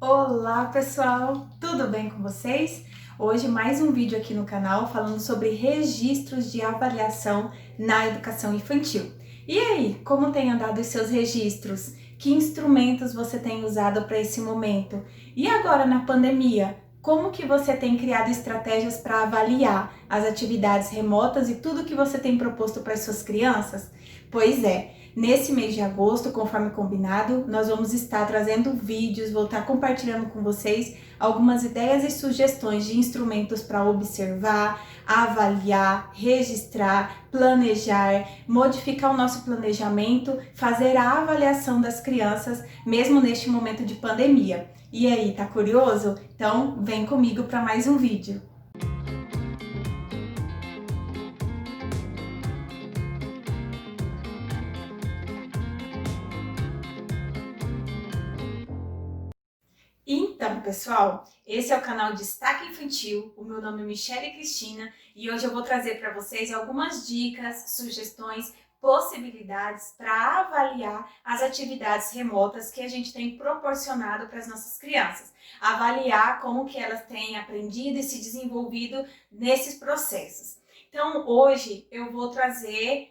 Olá pessoal, tudo bem com vocês? Hoje mais um vídeo aqui no canal falando sobre registros de avaliação na educação infantil. E aí, como tem andado os seus registros? Que instrumentos você tem usado para esse momento? E agora na pandemia, como que você tem criado estratégias para avaliar as atividades remotas e tudo que você tem proposto para as suas crianças? Pois é, nesse mês de agosto, conforme combinado, nós vamos estar trazendo vídeos, vou estar compartilhando com vocês algumas ideias e sugestões de instrumentos para observar, avaliar, registrar, planejar, modificar o nosso planejamento, fazer a avaliação das crianças, mesmo neste momento de pandemia. E aí, tá curioso? Então, vem comigo para mais um vídeo. Então, pessoal, esse é o canal Destaque Infantil. O meu nome é Michele Cristina e hoje eu vou trazer para vocês algumas dicas, sugestões, possibilidades para avaliar as atividades remotas que a gente tem proporcionado para as nossas crianças. Avaliar como que elas têm aprendido e se desenvolvido nesses processos. Então, hoje eu vou trazer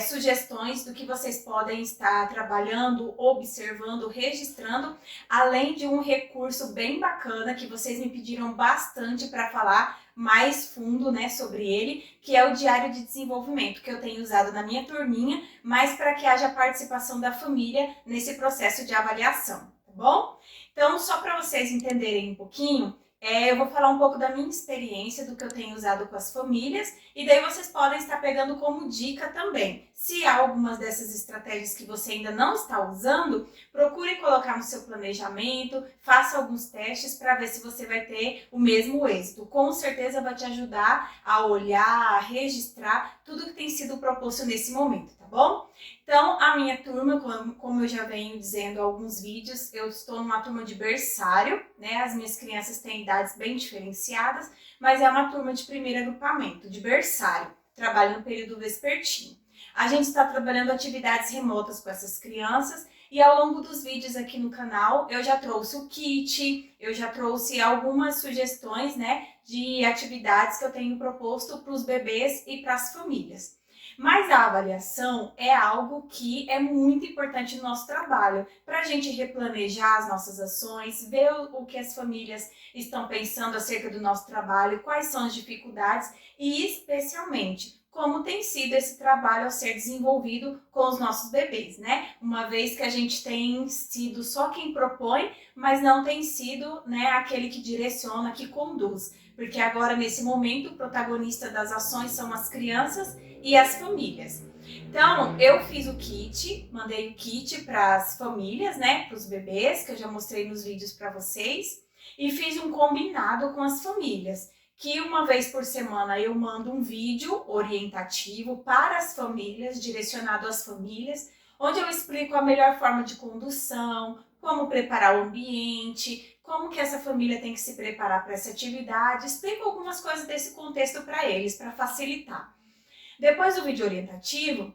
sugestões do que vocês podem estar trabalhando, observando, registrando, além de um recurso bem bacana que vocês me pediram bastante para falar mais fundo, né, sobre ele, que é o Diário de Desenvolvimento, que eu tenho usado na minha turminha, mas para que haja participação da família nesse processo de avaliação, tá bom? Então, só para vocês entenderem um pouquinho, eu vou falar um pouco da minha experiência, do que eu tenho usado com as famílias, e daí vocês podem estar pegando como dica também. Se há algumas dessas estratégias que você ainda não está usando, procure colocar no seu planejamento, faça alguns testes para ver se você vai ter o mesmo êxito. Com certeza vai te ajudar a olhar, a registrar tudo que tem sido proposto nesse momento, tá bom? Então, a minha turma, como eu já venho dizendo em alguns vídeos, eu estou numa turma de berçário, né? As minhas crianças têm idades bem diferenciadas, mas é uma turma de primeiro agrupamento, de berçário. Trabalho no período vespertino. A gente está trabalhando atividades remotas com essas crianças e ao longo dos vídeos aqui no canal eu já trouxe o kit, eu já trouxe algumas sugestões, né, de atividades que eu tenho proposto para os bebês e para as famílias. Mas a avaliação é algo que é muito importante no nosso trabalho, para a gente replanejar as nossas ações, ver o que as famílias estão pensando acerca do nosso trabalho, quais são as dificuldades e, especialmente, como tem sido esse trabalho a ser desenvolvido com os nossos bebês, né? Uma vez que a gente tem sido só quem propõe, mas não tem sido, né, aquele que direciona, que conduz. Porque agora, nesse momento, o protagonista das ações são as crianças e as famílias. Então, eu fiz o kit, mandei o kit para as famílias, né, para os bebês, que eu já mostrei nos vídeos para vocês, e fiz um combinado com as famílias, que uma vez por semana eu mando um vídeo orientativo para as famílias, direcionado às famílias, onde eu explico a melhor forma de condução, como preparar o ambiente, como que essa família tem que se preparar para essa atividade, explico algumas coisas desse contexto para eles, para facilitar. Depois do vídeo orientativo,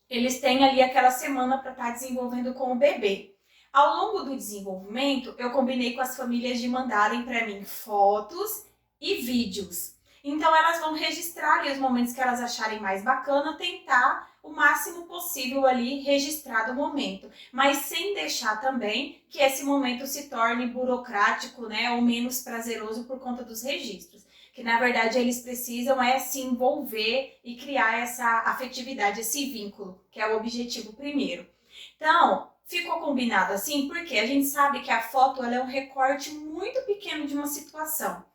eles têm ali aquela semana para estar desenvolvendo com o bebê. Ao longo do desenvolvimento, eu combinei com as famílias de mandarem para mim fotos e vídeos. Então elas vão registrar ali os momentos que elas acharem mais bacana, tentar o máximo possível ali registrar do momento, mas sem deixar também que esse momento se torne burocrático, né, ou menos prazeroso por conta dos registros. Que na verdade eles precisam se envolver e criar essa afetividade, esse vínculo, que é o objetivo primeiro. Então, ficou combinado assim porque a gente sabe que a foto ela é um recorte muito pequeno de uma situação.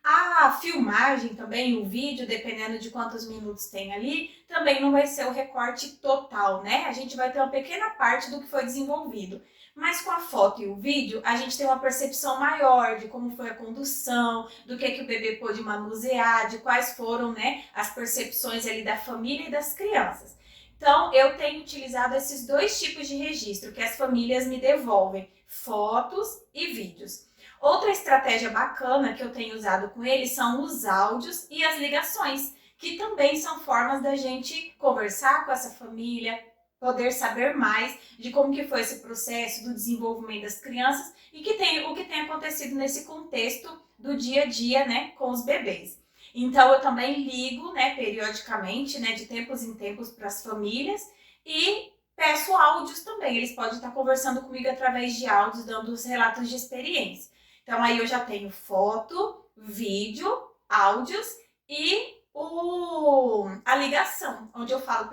A filmagem também, o vídeo, dependendo de quantos minutos tem ali, também não vai ser o recorte total, né? A gente vai ter uma pequena parte do que foi desenvolvido. Mas com a foto e o vídeo, a gente tem uma percepção maior de como foi a condução, do que o bebê pôde manusear, de quais foram, né, as percepções ali da família e das crianças. Então, eu tenho utilizado esses dois tipos de registro que as famílias me devolvem, fotos e vídeos. Outra estratégia bacana que eu tenho usado com eles são os áudios e as ligações, que também são formas da gente conversar com essa família, poder saber mais de como que foi esse processo do desenvolvimento das crianças e o que tem acontecido nesse contexto do dia a dia, né, com os bebês. Então, eu também ligo, né, periodicamente, né, de tempos em tempos para as famílias e peço áudios também. Eles podem estar conversando comigo através de áudios, dando os relatos de experiência. Então, aí eu já tenho foto, vídeo, áudios e a ligação, onde eu falo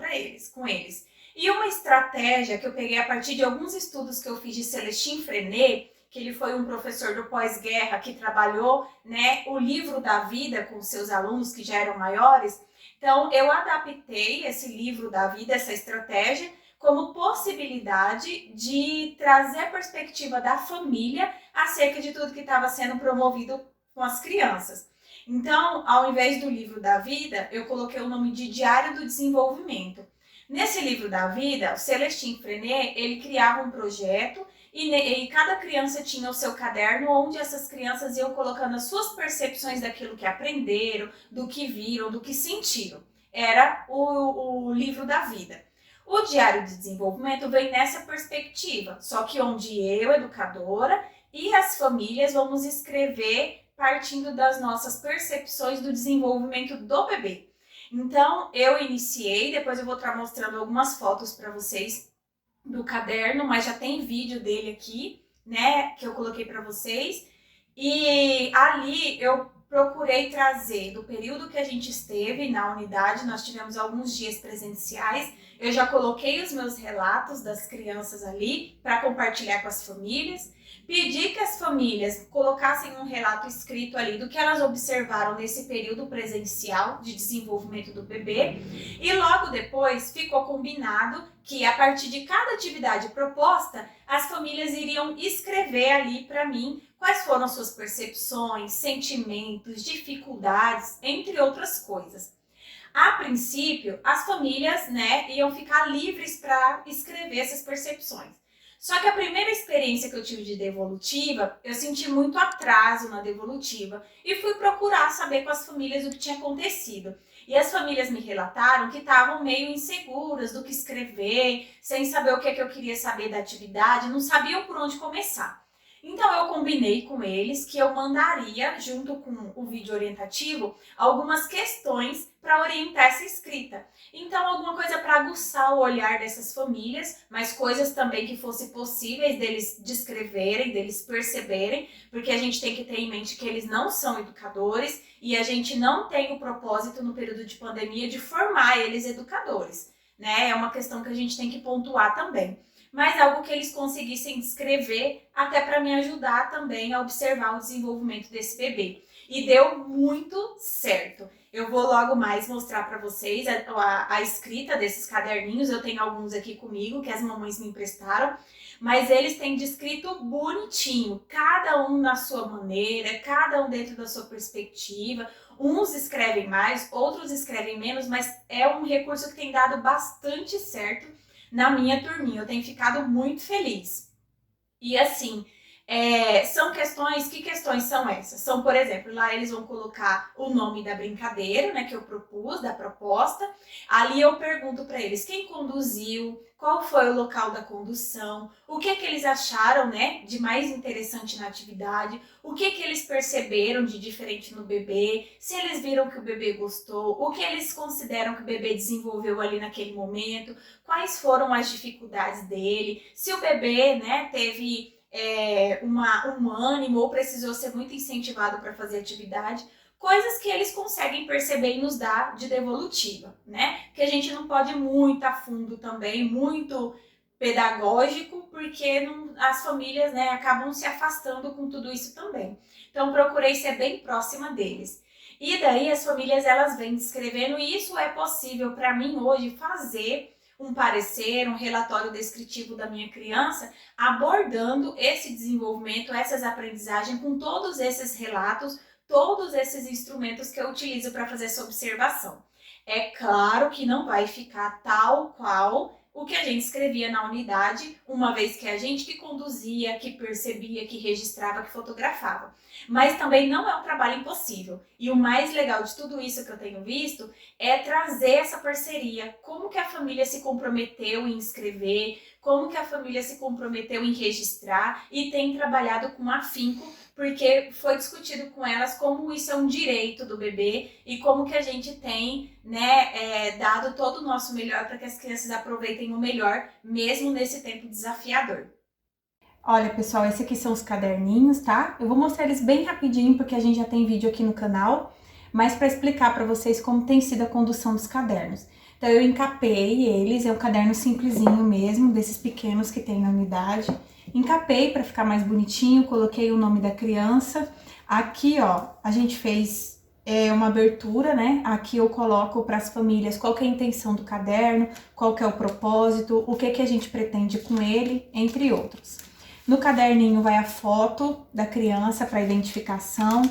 com eles. E uma estratégia que eu peguei a partir de alguns estudos que eu fiz de Celestin Freinet, que ele foi um professor do pós-guerra que trabalhou, né, o livro da vida com seus alunos que já eram maiores. Então, eu adaptei esse livro da vida, essa estratégia, como possibilidade de trazer a perspectiva da família acerca de tudo que estava sendo promovido com as crianças. Então, ao invés do livro da vida, eu coloquei o nome de Diário do Desenvolvimento. Nesse livro da vida, o Celestin Freinet, ele criava um projeto e cada criança tinha o seu caderno onde essas crianças iam colocando as suas percepções daquilo que aprenderam, do que viram, do que sentiram. Era o livro da vida. O Diário de Desenvolvimento vem nessa perspectiva, só que onde eu, educadora, e as famílias vamos escrever partindo das nossas percepções do desenvolvimento do bebê. Então, eu iniciei, depois eu vou estar mostrando algumas fotos para vocês do caderno, mas já tem vídeo dele aqui, né, que eu coloquei para vocês. E ali eu procurei trazer do período que a gente esteve na unidade, nós tivemos alguns dias presenciais, eu já coloquei os meus relatos das crianças ali para compartilhar com as famílias. Pedi que as famílias colocassem um relato escrito ali do que elas observaram nesse período presencial de desenvolvimento do bebê. E logo depois ficou combinado que a partir de cada atividade proposta, as famílias iriam escrever ali para mim quais foram as suas percepções, sentimentos, dificuldades, entre outras coisas. A princípio, as famílias, né, iam ficar livres para escrever essas percepções. Só que a primeira experiência que eu tive de devolutiva, eu senti muito atraso na devolutiva e fui procurar saber com as famílias o que tinha acontecido. E as famílias me relataram que estavam meio inseguras do que escrever, sem saber o que é que eu queria saber da atividade, não sabiam por onde começar. Então eu combinei com eles que eu mandaria, junto com o vídeo orientativo, algumas questões para orientar essa escrita. Então alguma coisa para aguçar o olhar dessas famílias, mas coisas também que fossem possíveis deles descreverem, deles perceberem, porque a gente tem que ter em mente que eles não são educadores e a gente não tem o propósito no período de pandemia de formar eles educadores, né? É uma questão que a gente tem que pontuar também. Mas algo que eles conseguissem descrever até para me ajudar também a observar o desenvolvimento desse bebê. E deu muito certo. Eu vou logo mais mostrar para vocês a escrita desses caderninhos. Eu tenho alguns aqui comigo que as mamães me emprestaram, mas eles têm descrito bonitinho, cada um na sua maneira, cada um dentro da sua perspectiva. Uns escrevem mais, outros escrevem menos, mas é um recurso que tem dado bastante certo na minha turminha. Eu tenho ficado muito feliz. E assim, que questões são essas? São, por exemplo, lá eles vão colocar o nome da brincadeira, né, que eu propus, da proposta. Ali eu pergunto para eles quem conduziu, qual foi o local da condução, o que que eles acharam, né, de mais interessante na atividade, o que que eles perceberam de diferente no bebê, se eles viram que o bebê gostou, o que eles consideram que o bebê desenvolveu ali naquele momento, quais foram as dificuldades dele, se o bebê, né, teve um ânimo ou precisou ser muito incentivado para fazer atividade, coisas que eles conseguem perceber e nos dar de devolutiva, né? Que a gente não pode ir muito a fundo também, muito pedagógico, porque as famílias, né, acabam se afastando com tudo isso também. Então procurei ser bem próxima deles. E daí as famílias elas vêm descrevendo, e isso é possível para mim hoje fazer um parecer, um relatório descritivo da minha criança, abordando esse desenvolvimento, essas aprendizagens, com todos esses relatos, todos esses instrumentos que eu utilizo para fazer essa observação. É claro que não vai ficar tal qual o que a gente escrevia na unidade, uma vez que a gente que conduzia, que percebia, que registrava, que fotografava. Mas também não é um trabalho impossível. E o mais legal de tudo isso que eu tenho visto é trazer essa parceria. Como que a família se comprometeu em escrever, como que a família se comprometeu em registrar e tem trabalhado com afinco, porque foi discutido com elas como isso é um direito do bebê e como que a gente tem, né, dado todo o nosso melhor para que as crianças aproveitem o melhor, mesmo nesse tempo desafiador. Olha, pessoal, esses aqui são os caderninhos, tá? Eu vou mostrar eles bem rapidinho, porque a gente já tem vídeo aqui no canal, mas para explicar para vocês como tem sido a condução dos cadernos. Então, eu encapei eles, é um caderno simplesinho mesmo, desses pequenos que tem na unidade. Encapei para ficar mais bonitinho, coloquei o nome da criança. Aqui, ó, a gente fez uma abertura, né? Aqui eu coloco para as famílias qual que é a intenção do caderno, qual que é o propósito, o que que a gente pretende com ele, entre outros. No caderninho vai a foto da criança para identificação.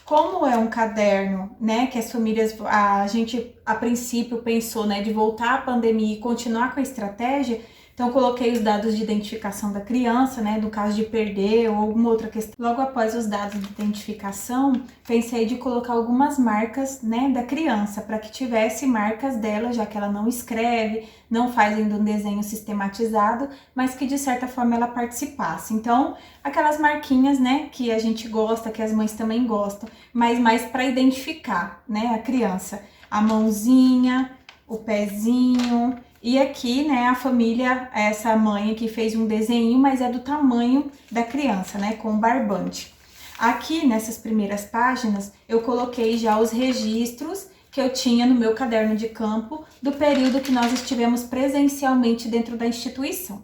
Como é um caderno, né, que as famílias, a gente a princípio pensou, né, de voltar à pandemia e continuar com a estratégia, então eu coloquei os dados de identificação da criança, né, no caso de perder ou alguma outra questão. Logo após os dados de identificação, pensei de colocar algumas marcas, né, da criança, para que tivesse marcas dela, já que ela não escreve, não faz ainda um desenho sistematizado, mas que de certa forma ela participasse. Então, aquelas marquinhas, né, que a gente gosta, que as mães também gostam, mas mais para identificar, né, a criança. A mãozinha, o pezinho. E aqui, né, a família, essa mãe aqui fez um desenho, mas é do tamanho da criança, né, com barbante. Aqui, nessas primeiras páginas, eu coloquei já os registros que eu tinha no meu caderno de campo do período que nós estivemos presencialmente dentro da instituição.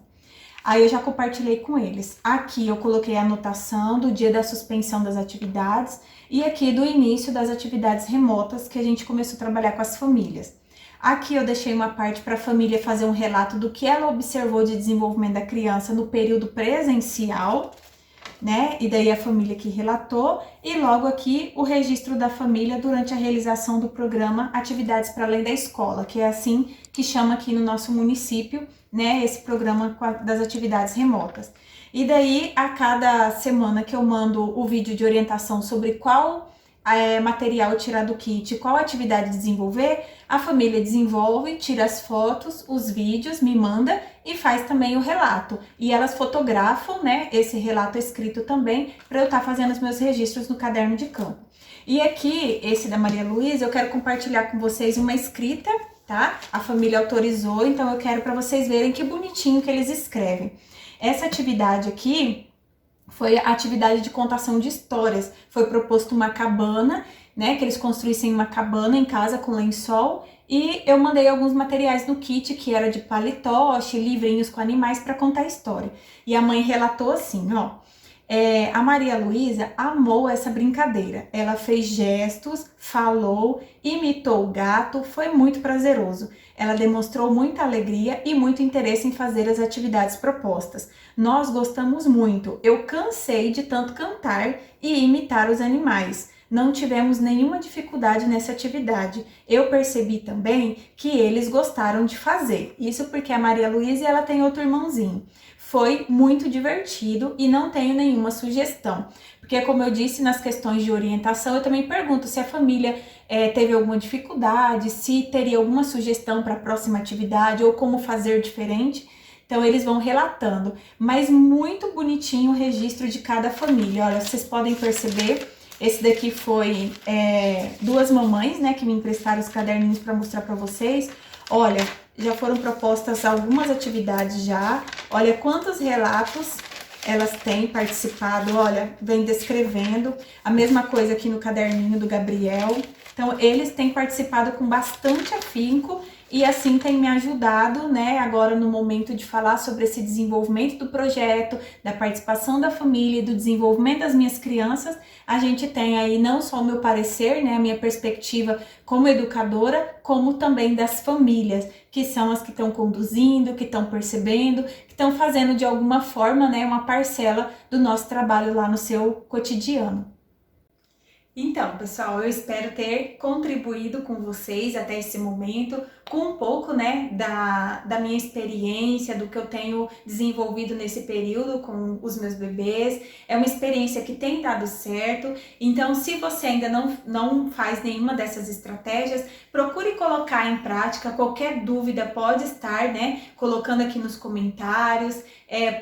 Aí eu já compartilhei com eles. Aqui eu coloquei a anotação do dia da suspensão das atividades e aqui do início das atividades remotas que a gente começou a trabalhar com as famílias. Aqui eu deixei uma parte para a família fazer um relato do que ela observou de desenvolvimento da criança no período presencial, né? E daí a família que relatou, e logo aqui o registro da família durante a realização do programa Atividades para Além da Escola, que é assim que chama aqui no nosso município, né? Esse programa das atividades remotas. E daí, a cada semana que eu mando o vídeo de orientação sobre qual material tirar do kit, qual atividade desenvolver, a família desenvolve, tira as fotos, os vídeos, me manda e faz também o relato. E elas fotografam, né, esse relato escrito também, para eu estar fazendo os meus registros no caderno de campo. E aqui, esse da Maria Luísa, eu quero compartilhar com vocês uma escrita, tá? A família autorizou, então eu quero para vocês verem que bonitinho que eles escrevem. Essa atividade aqui foi a atividade de contação de histórias. Foi proposto uma cabana, né, que eles construíssem uma cabana em casa com lençol, e eu mandei alguns materiais no kit, que era de palitoche, livrinhos com animais para contar a história. E a mãe relatou assim, ó, a Maria Luísa amou essa brincadeira. Ela fez gestos, falou, imitou o gato, foi muito prazeroso. Ela demonstrou muita alegria e muito interesse em fazer as atividades propostas. Nós gostamos muito. Eu cansei de tanto cantar e imitar os animais. Não tivemos nenhuma dificuldade nessa atividade. Eu percebi também que eles gostaram de fazer. Isso porque a Maria Luísa, ela tem outro irmãozinho. Foi muito divertido e não tenho nenhuma sugestão. Porque, como eu disse, nas questões de orientação, eu também pergunto se a família teve alguma dificuldade, se teria alguma sugestão para a próxima atividade ou como fazer diferente. Então, eles vão relatando. Mas muito bonitinho o registro de cada família. Olha, vocês podem perceber, esse daqui foi duas mamães, né, que me emprestaram os caderninhos para mostrar para vocês. Olha, já foram propostas algumas atividades já. Olha quantos relatos elas têm participado, olha, vem descrevendo. A mesma coisa aqui no caderninho do Gabriel. Então, eles têm participado com bastante afinco e assim tem me ajudado, né, agora no momento de falar sobre esse desenvolvimento do projeto, da participação da família e do desenvolvimento das minhas crianças. A gente tem aí não só o meu parecer, né, a minha perspectiva como educadora, como também das famílias, que são as que estão conduzindo, que estão percebendo, que estão fazendo de alguma forma, né, uma parcela do nosso trabalho lá no seu cotidiano. Então, pessoal, eu espero ter contribuído com vocês até esse momento, com um pouco, né, da minha experiência, do que eu tenho desenvolvido nesse período com os meus bebês. É uma experiência que tem dado certo, então se você ainda não faz nenhuma dessas estratégias, procure colocar em prática. Qualquer dúvida pode estar, né, colocando aqui nos comentários,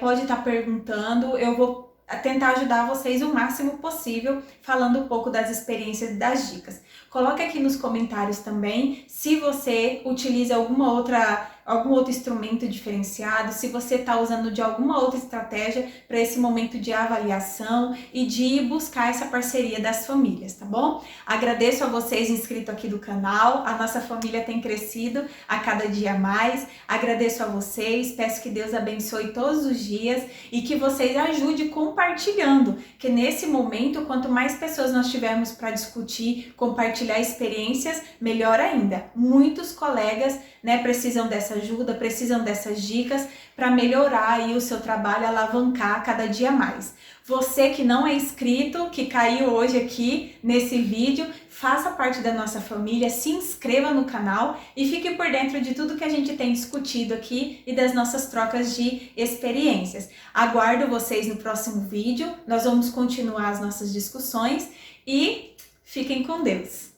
pode estar perguntando, eu vou tentar ajudar vocês o máximo possível, falando um pouco das experiências e das dicas. Coloque aqui nos comentários também se você utiliza algum outro instrumento diferenciado, se você está usando de alguma outra estratégia para esse momento de avaliação e de buscar essa parceria das famílias, tá bom? Agradeço a vocês inscritos aqui do canal, a nossa família tem crescido a cada dia mais. Agradeço a vocês, peço que Deus abençoe todos os dias e que vocês ajudem compartilhando, que nesse momento, quanto mais pessoas nós tivermos para discutir, compartilhar experiências, melhor ainda. Muitos colegas, né, precisam dessa ajuda, precisam dessas dicas para melhorar aí o seu trabalho, alavancar cada dia mais. Você que não é inscrito, que caiu hoje aqui nesse vídeo, faça parte da nossa família, se inscreva no canal e fique por dentro de tudo que a gente tem discutido aqui e das nossas trocas de experiências. Aguardo vocês no próximo vídeo, nós vamos continuar as nossas discussões e fiquem com Deus!